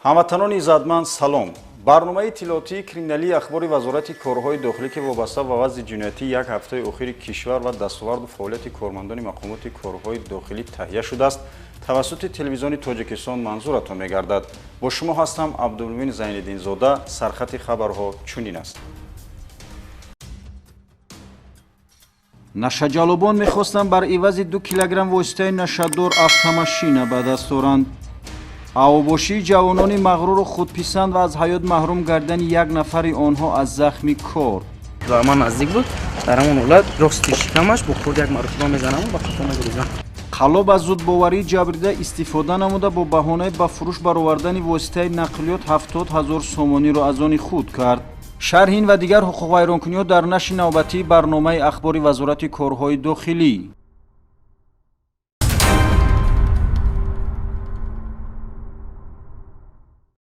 ҳамватанони иззатманд салом. барномаи иттилоотии криминалии ахбори вазорати корҳои дохилӣ ки вобаста ба вазъи ҷиноятӣ як ҳафтаи охири кишвар ва дастоварду фаъолияти кормандони мақомоти корҳои дохилӣ таҳия шудааст, тавассути телевизиони Тоҷикистон манзуратон мегардад. Бо шумо ҳастам Абдулмуъмин Зайниддинзода. Сархати хабарҳо чунин аст. Нашаҷалобон мехостанд бар ивази 2 килограмм воситаи нашаддор автомашина ба даст оранд. авобошии ҷавонони мағруру худписанд ва аз ҳаёт маҳрум гардани як нафари онҳо аз захми кор. ба ман наздик буд. дар ҳамон ҳолат рости шикамаш бо курд як марофиро мезанам ва хато мегиризам. қалоб аз зудбоварии ҷабрида истифода намуда бо баҳонаи ба фурӯш баровардани воситаи нақлиёт 70 000 сомониро аз они худ кард. шарҳ ин ва дигар ҳуқуқвайронкуниҳо дар нашри навбатии барномаи ахбори вазорати корҳои дохилӣ.